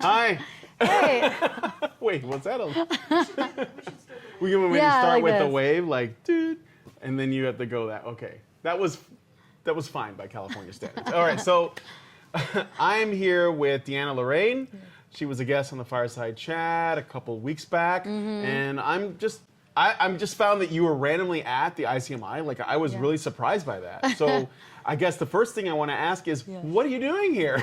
Hi. Hey. Wait, what's that? We can maybe start with the wave, like, dude, and then you have to go that. Okay, that was fine by California standards. All right, so I'm here with Deanna Lorraine. She was a guest on the Fireside Chat a couple weeks back, and I'm just found that you were randomly at the ICMI. Like, I was really surprised by that. So I guess the first thing I want to ask is, what are you doing here?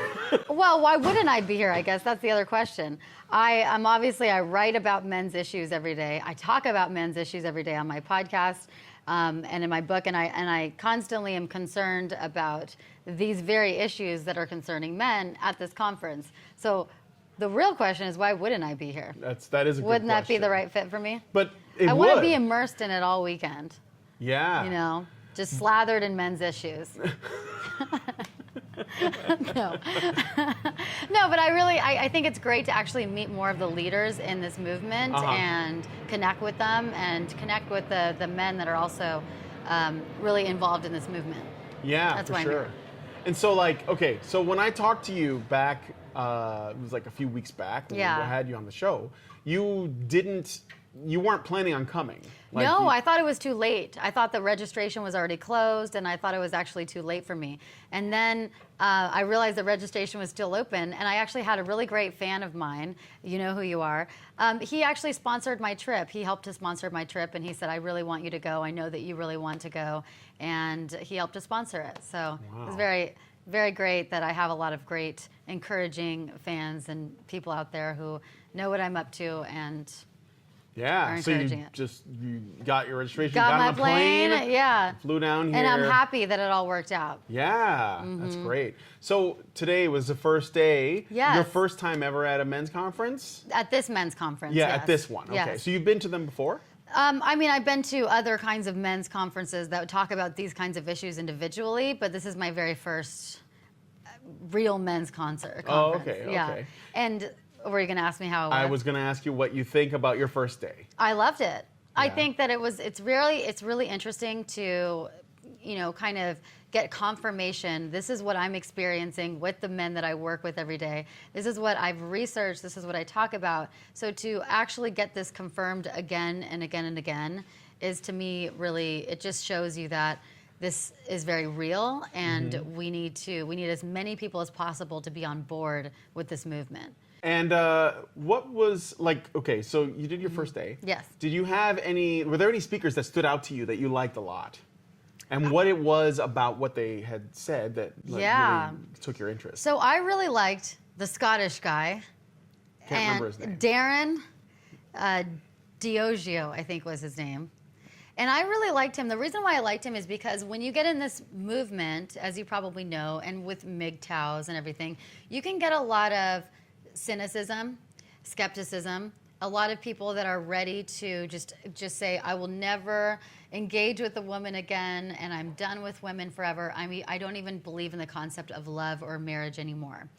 Well, why wouldn't I be here? I guess that's the other question. I write about men's issues every day. I talk about men's issues every day on my podcast and in my book, and I constantly am concerned about these very issues that are concerning men at this conference. So the real question is, why wouldn't I be here? That is a good question. Wouldn't that be the right fit for me? But I want to be immersed in it all weekend. Yeah. You know, just slathered in men's issues. No. No, but I think it's great to actually meet more of the leaders in this movement and connect with them and connect with the men that are also really involved in this movement. Yeah, that's for why sure. I'm here. And so, like, okay, so when I talked to you back, it was like a few weeks back when we had you on the show, you weren't planning on coming. Like, no, I thought it was too late. I thought the registration was already closed, and I thought it was actually too late for me. And then I realized the registration was still open, and I actually had a really great fan of mine. You know who you are. He actually sponsored my trip. He helped to sponsor my trip, and he said, I really want you to go. I know that you really want to go. And he helped to sponsor it. So it was very, very great that I have a lot of great, encouraging fans and people out there who know what I'm up to and yeah, so you got your registration, got on my a plane, flew down here. And I'm happy that it all worked out. Yeah, that's great. So today was the first day. Yes. Your first time ever at a men's conference? At this men's conference, yeah, yes. At this one, okay. Yes. So you've been to them before? I mean, I've been to other kinds of men's conferences that would talk about these kinds of issues individually, but this is my very first real men's conference. Oh, okay, yeah. okay. And were you going to ask me how it was? I was going to ask you what you think about your first day. I loved it. Yeah. I think that it's really interesting to, kind of get confirmation. This is what I'm experiencing with the men that I work with every day. This is what I've researched. This is what I talk about. So to actually get this confirmed again and again and again is, to me, really, it just shows you that this is very real, and we need as many people as possible to be on board with this movement. And what was, like, okay, so you did your first day. Yes. Were there any speakers that stood out to you that you liked a lot? And what it was about what they had said that really took your interest? So I really liked the Scottish guy. Can't remember his name. Darren Diogeo, I think was his name. And I really liked him. The reason why I liked him is because when you get in this movement, as you probably know, and with MGTOWs and everything, you can get a lot of cynicism, skepticism, a lot of people that are ready to just say, I will never engage with a woman again, and I'm done with women forever. I mean, I don't even believe in the concept of love or marriage anymore.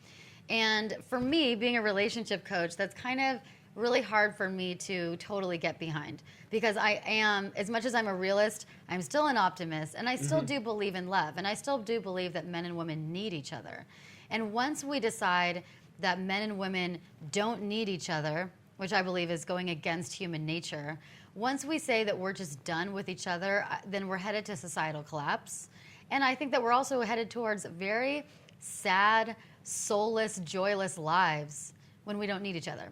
And for me, being a relationship coach, that's kind of really hard for me to totally get behind, because I am, as much as I'm a realist, I'm still an optimist, and I still do believe in love, and I still do believe that men and women need each other. And once we decide that men and women don't need each other, which I believe is going against human nature, once we say that we're just done with each other, then we're headed to societal collapse. And I think that we're also headed towards very sad, soulless, joyless lives when we don't need each other.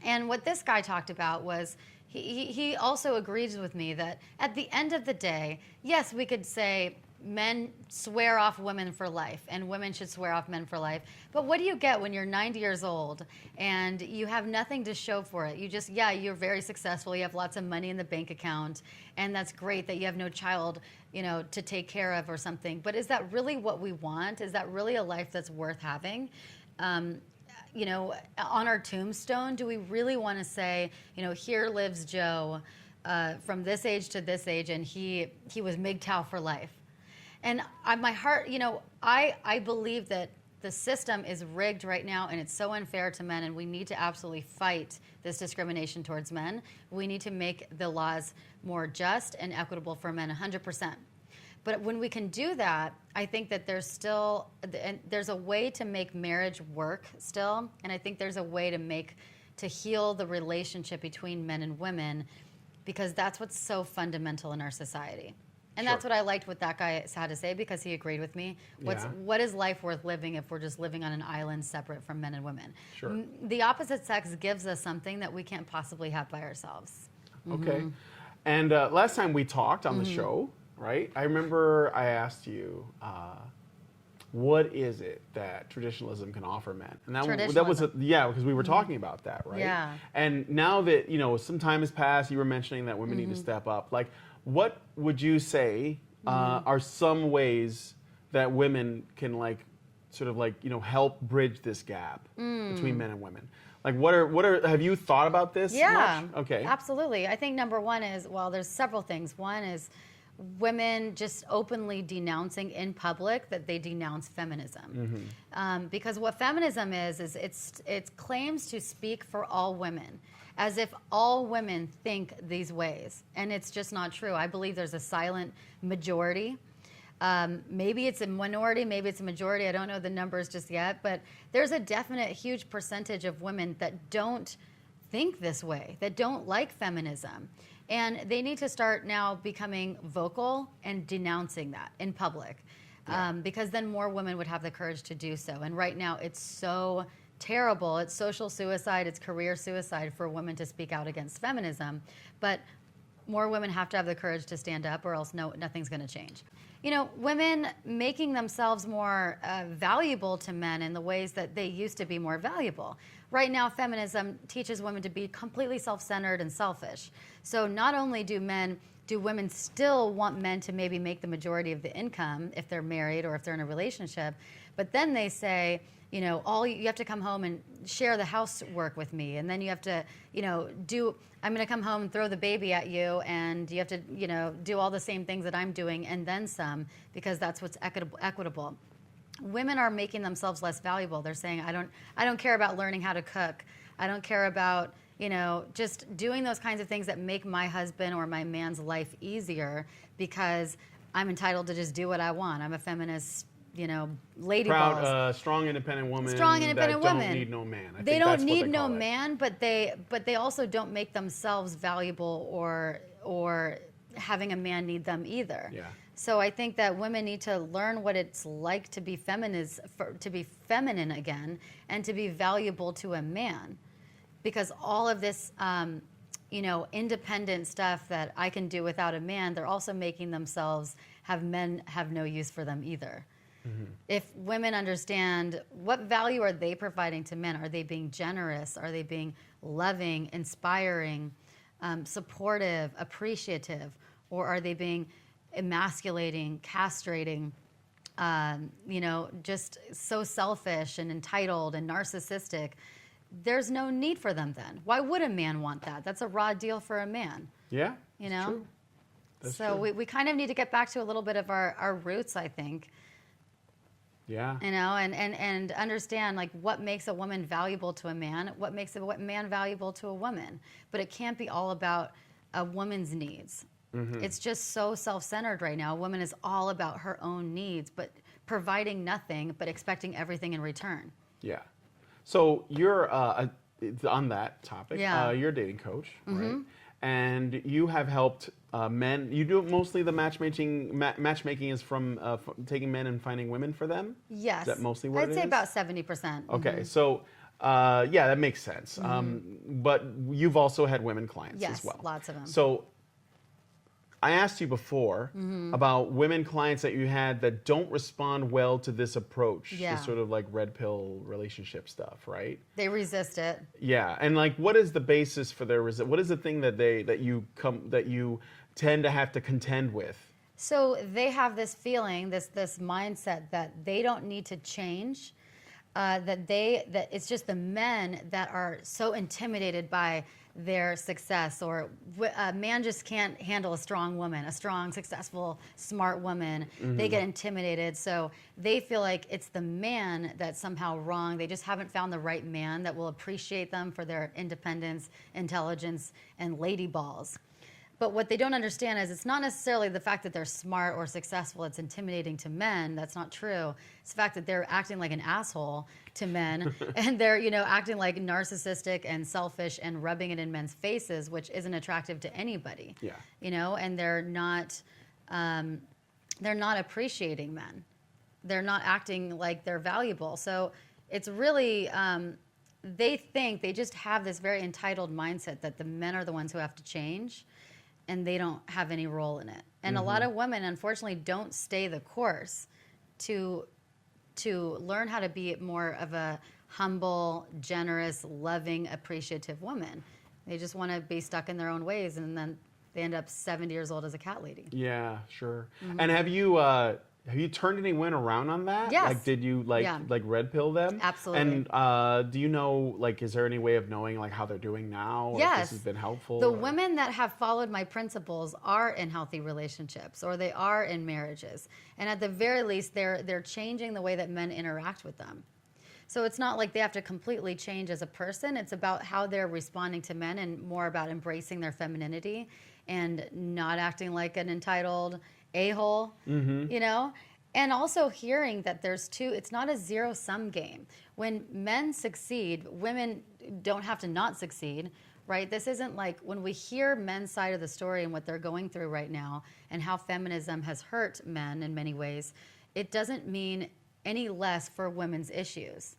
And what this guy talked about was, he also agrees with me that at the end of the day, yes, we could say men swear off women for life and women should swear off men for life. But what do you get when you're 90 years old and you have nothing to show for it? You just, you're very successful. You have lots of money in the bank account, and that's great that you have no child, to take care of or something. But is that really what we want? Is that really a life that's worth having? On our tombstone, do we really want to say, here lives Joe from this age to this age, and he was MGTOW for life? And my heart, I believe that the system is rigged right now, and it's so unfair to men, and we need to absolutely fight this discrimination towards men. We need to make the laws more just and equitable for men, 100%. But when we can do that, I think that there's a way to make marriage work still, and I think there's a way to heal the relationship between men and women, because that's what's so fundamental in our society. And that's what I liked what that guy had to say, because he agreed with me. What is life worth living if we're just living on an island separate from men and women? Sure. The opposite sex gives us something that we can't possibly have by ourselves. Okay. And last time we talked on the show, right, I remember I asked you, what is it that traditionalism can offer men? And that was because we were talking about that, right? Yeah. And now that, some time has passed, you were mentioning that women need to step up. Like, what would you say are some ways that women can help bridge this gap between men and women? Like, what are have you thought about this much? Okay. Absolutely. I think number one is, there's several things. One is women just openly denouncing in public that they denounce feminism. Because what feminism is it claims to speak for all women, as if all women think these ways. And it's just not true. I believe there's a silent majority. Maybe it's a minority, maybe it's a majority. I don't know the numbers just yet, but there's a definite huge percentage of women that don't think this way, that don't like feminism. And they need to start now becoming vocal and denouncing that in public, because then more women would have the courage to do so. And right now it's so terrible. It's social suicide, it's career suicide for women to speak out against feminism. But more women have to have the courage to stand up, or else nothing's going to change. Women making themselves more valuable to men in the ways that they used to be more valuable. Right now, feminism teaches women to be completely self-centered and selfish. So not only do women still want men to maybe make the majority of the income if they're married or if they're in a relationship, but then they say, you have to come home and share the housework with me, and then you have to, I'm going to come home and throw the baby at you, and you have to, do all the same things that I'm doing and then some, because that's what's equitable. Women are making themselves less valuable. They're saying, I don't care about learning how to cook. I don't care about, just doing those kinds of things that make my husband or my man's life easier, because I'm entitled to just do what I want. I'm a feminist, lady proud, balls. Strong, independent woman. Strong, independent women. Don't need no man. They don't need no man, but they also don't make themselves valuable or having a man need them either. Yeah. So I think that women need to learn what it's like to be feminine again, and to be valuable to a man, because all of this, independent stuff that I can do without a man, they're also making themselves men have no use for them either. If women understand what value are they providing to men, are they being generous? Are they being loving, inspiring, supportive, appreciative, or are they being emasculating, castrating, just so selfish and entitled and narcissistic? There's no need for them then. Why would a man want that? That's a raw deal for a man. Yeah, that's true. That's so true. we kind of need to get back to a little bit of our roots, I think. Yeah. And understand what makes a woman valuable to a man, what makes a man valuable to a woman. But it can't be all about a woman's needs. It's just so self-centered right now. A woman is all about her own needs, but providing nothing, but expecting everything in return. Yeah. So you're on that topic. Yeah. You're a dating coach, right? And you have helped men. You do mostly the matchmaking. Matchmaking is from taking men and finding women for them. Yes. Is that mostly what it is? I'd say about 70%. Okay. So that makes sense. But you've also had women clients as well. Yes, lots of them. So I asked you before about women clients that you had that don't respond well to this approach, this sort of red pill relationship stuff, right? They resist it. Yeah, and what is the basis for their what is the thing that you tend to have to contend with? So they have this feeling, this mindset that they don't need to change, that it's just the men that are so intimidated by their success, or a man just can't handle a strong woman, a strong, successful, smart woman. They get intimidated, so they feel like it's the man that's somehow wrong. They just haven't found the right man that will appreciate them for their independence, intelligence, and lady balls. But what they don't understand is it's not necessarily the fact that they're smart or successful that's intimidating to men. That's not true. It's the fact that they're acting like an asshole to men and they're, acting like narcissistic and selfish and rubbing it in men's faces, which isn't attractive to anybody. Yeah. And they're not appreciating men. They're not acting like they're valuable. So it's really, they just have this very entitled mindset that the men are the ones who have to change. And they don't have any role in it. And a lot of women, unfortunately, don't stay the course to learn how to be more of a humble, generous, loving, appreciative woman. They just want to be stuck in their own ways, and then they end up 70 years old as a cat lady. Yeah, sure. And have you turned any women around on that? Yes. Like, did you like red pill them? Absolutely. And do you know, like, is there any way of knowing like how they're doing now? Or Yes. if this has been helpful? The women that have followed my principles are in healthy relationships, or they are in marriages, and at the very least, they're changing the way that men interact with them. So it's not like they have to completely change as a person. It's about how they're responding to men, and more about embracing their femininity and not acting like an entitled a-hole, and also hearing that it's not a zero-sum game. When men succeed, women don't have to not succeed, right? This isn't like when we hear men's side of the story and what they're going through right now and how feminism has hurt men in many ways, it doesn't mean any less for women's issues.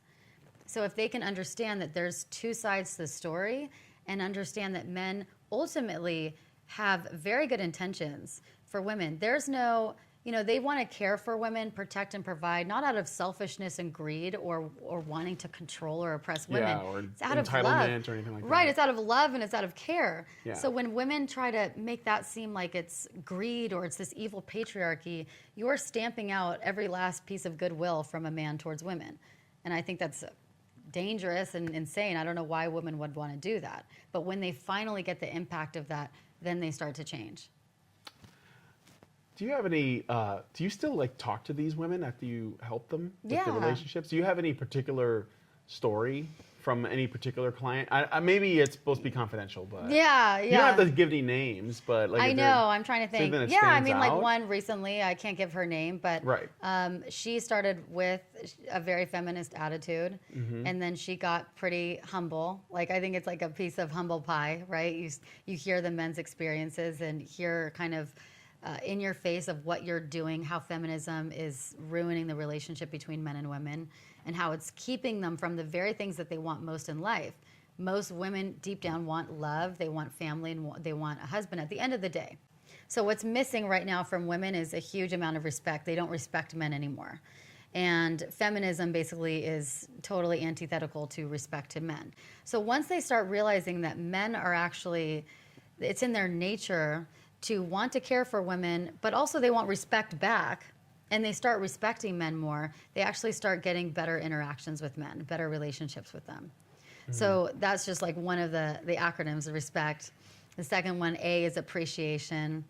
So if they can understand that there's two sides to the story and understand that men ultimately have very good intentions for women. There's no, they want to care for women, protect and provide, not out of selfishness and greed or wanting to control or oppress women. Yeah, or it's out entitlement of love. or anything like that. Right, it's out of love and it's out of care. Yeah. So when women try to make that seem like it's greed or it's this evil patriarchy, you're stamping out every last piece of goodwill from a man towards women. And I think that's dangerous and insane. I don't know why women would want to do that. But when they finally get the impact of that, then they start to change. Do you have any, do you still like talk to these women after you help them with Yeah. the relationships? Do you have any particular story from any particular client? Maybe it's supposed to be confidential, but Yeah. you don't have to give any names, but like I know. I'm trying to think. something that Yeah, I stands mean, like out? one recently. I can't give her name, but Right. she started with a very feminist attitude, Mm-hmm. and then she got pretty humble. Like I think it's like a piece of humble pie, right? You hear the men's experiences and hear kind of in your face of what you're doing, how feminism is ruining the relationship between men and women, and how it's keeping them from the very things that they want most in life. Most women deep down want love, they want family, and they want a husband at the end of the day. So what's missing right now from women is a huge amount of respect. They don't respect men anymore. And feminism basically is totally antithetical to respect to men. So once they start realizing that men are actually, it's in their nature to want to care for women, but also they want respect back, and they start respecting men more, they actually start getting better interactions with men, better relationships with them. Mm-hmm. So that's just like one of the acronyms of respect. The second one, A, is appreciation.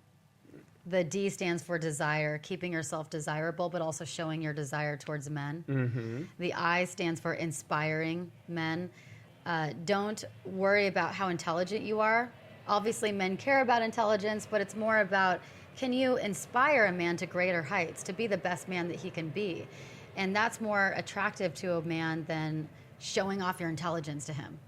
The D stands for desire, keeping yourself desirable, but also showing your desire towards men. Mm-hmm. The I stands for inspiring men. Don't worry about how intelligent you are. Obviously, men care about intelligence, but it's more about, can you inspire a man to greater heights, to be the best man that he can be? And that's more attractive to a man than showing off your intelligence to him.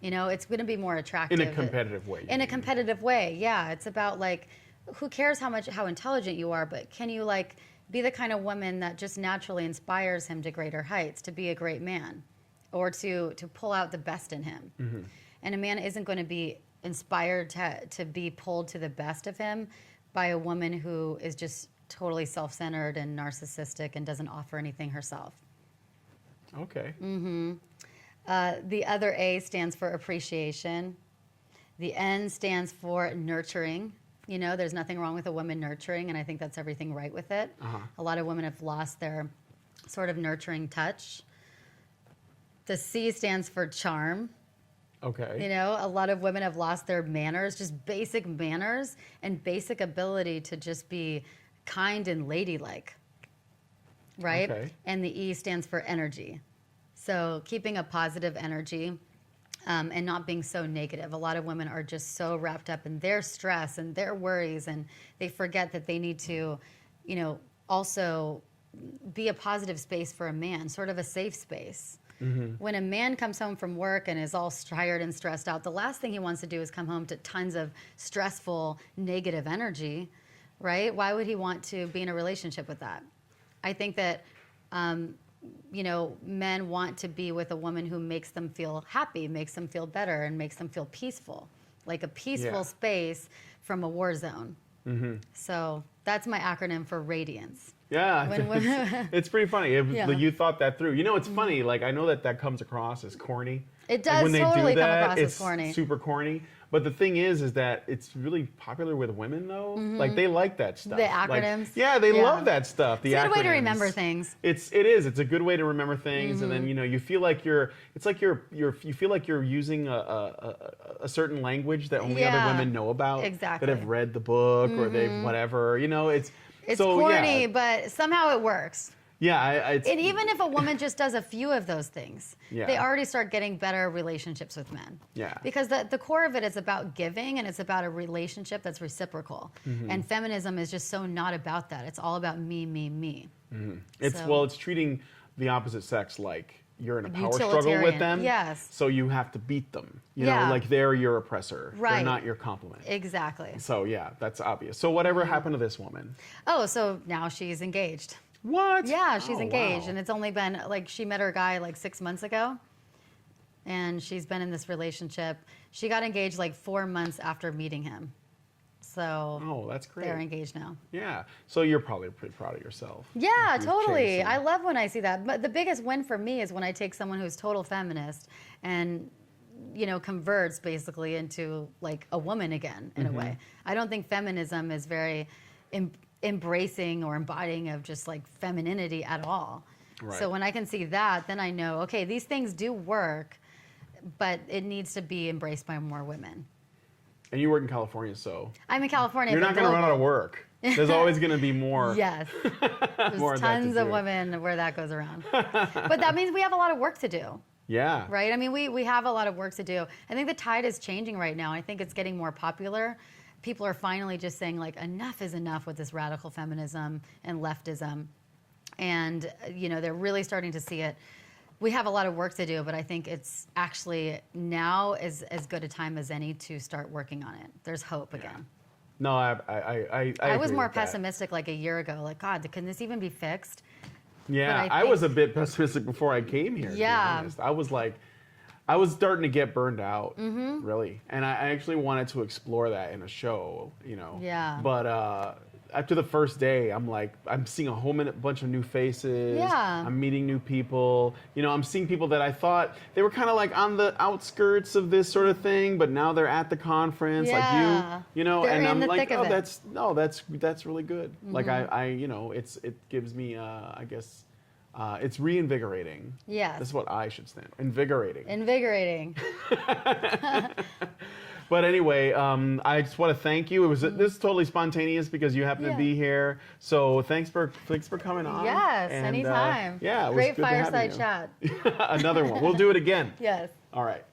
It's going to be more attractive. In a competitive way. In a competitive way, yeah. It's about, like, who cares how intelligent you are, but can you, like, be the kind of woman that just naturally inspires him to greater heights, to be a great man, or to pull out the best in him. Mm-hmm. And a man isn't going to be inspired to be pulled to the best of him by a woman who is just totally self-centered and narcissistic and doesn't offer anything herself. Okay. Mm-hmm. The other A stands for appreciation. The N stands for nurturing. There's nothing wrong with a woman nurturing, and I think that's everything right with it. Uh-huh. A lot of women have lost their sort of nurturing touch. The C stands for charm. Okay. A lot of women have lost their manners, just basic manners and basic ability to just be kind and ladylike, right? Okay. And the E stands for energy. So keeping a positive energy, and not being so negative. A lot of women are just so wrapped up in their stress and their worries, and they forget that they need to, you know, also be a positive space for a man, sort of a safe space. When a man comes home from work and is all tired and stressed out, the last thing he wants to do is come home to tons of stressful, negative energy, right? Why would he want to be in a relationship with that? I think that, you know, men want to be with a woman who makes them feel happy, makes them feel better, and makes them feel peaceful, like a peaceful space from a war zone. So that's my acronym for RADIANCE. Yeah, it's pretty funny. You thought that through. You know, it's funny. Like, I know that comes across as corny. It does when they totally do that, come across it's as corny. super corny. But the thing is that it's really popular with women, though. Like, they like that stuff. The acronyms. Like, yeah, they love that stuff. The It's a acronyms. good way to remember things. It is. It's a good way to remember things, and then, you know, you feel like you feel like you're using a certain language that only other women know about. Exactly. That have read the book or they've whatever. You know, it's so, corny, but somehow it works. Yeah, and even if a woman just does a few of those things, Yeah. they already start getting better relationships with men. Yeah. Because the core of it is about giving, and it's about a relationship that's reciprocal. And feminism is just so not about that. It's all about me, me, me. It's treating the opposite sex like you're in a power struggle with Utilitarian. them. Yes. So you have to beat them. You Yeah. know, like they're your oppressor. Right. They're not your complement. Exactly. So yeah, that's obvious. So whatever happened to this woman? Oh, so now she's engaged. What? Yeah, she's Oh, engaged, wow. and it's only been like she met her guy like 6 months ago, and she's been in this relationship. She got engaged like 4 months after meeting him, so Oh, that's great. they're engaged now. Yeah. So you're probably pretty proud of yourself. Yeah, You've totally. changed I some. love when I see that. But the biggest win for me is when I take someone who's total feminist and, you know, converts basically into like a woman again in a way. I don't think feminism is very embracing or embodying of just like femininity at all. Right. So when I can see that, then I know, okay, these things do work, but it needs to be embraced by more women. And you work in California, so I'm in California. you're not going to run out of work. There's always going to be more. Yes. There's More of that to tons of do. women where that goes around. But that means we have a lot of work to do. Yeah. Right? I mean, we have a lot of work to do. I think the tide is changing right now. I think it's getting more popular. People are finally just saying, like, enough is enough with this radical feminism and leftism. And, you know, they're really starting to see it. We have a lot of work to do, but I think it's actually now is as good a time as any to start working on it. There's hope again. No, I was agree more with that. pessimistic like a year ago. Like, God, can this even be fixed? Yeah, But I I was a think- bit pessimistic before I came here. Yeah. To be honest. I was like, I was starting to get burned out, really, and I actually wanted to explore that in a show, you know. Yeah. But after the first day, I'm like, I'm seeing a whole bunch of new faces. Yeah. I'm meeting new people. You know, I'm seeing people that I thought they were kind of like on the outskirts of this sort of thing, but now they're at the conference, Yeah. like you know, They're and in I'm the like, thick of oh, it. that's really good. Like I, you know, it gives me, I guess. It's reinvigorating. Yes. That's what I should stand. Invigorating. Invigorating. But anyway, I just want to thank you. This is totally spontaneous because you happen to be here. So thanks for coming on. Yes, And, anytime. yeah, it was Great good to have fireside you. chat. Another one. We'll do it again. Yes. All right.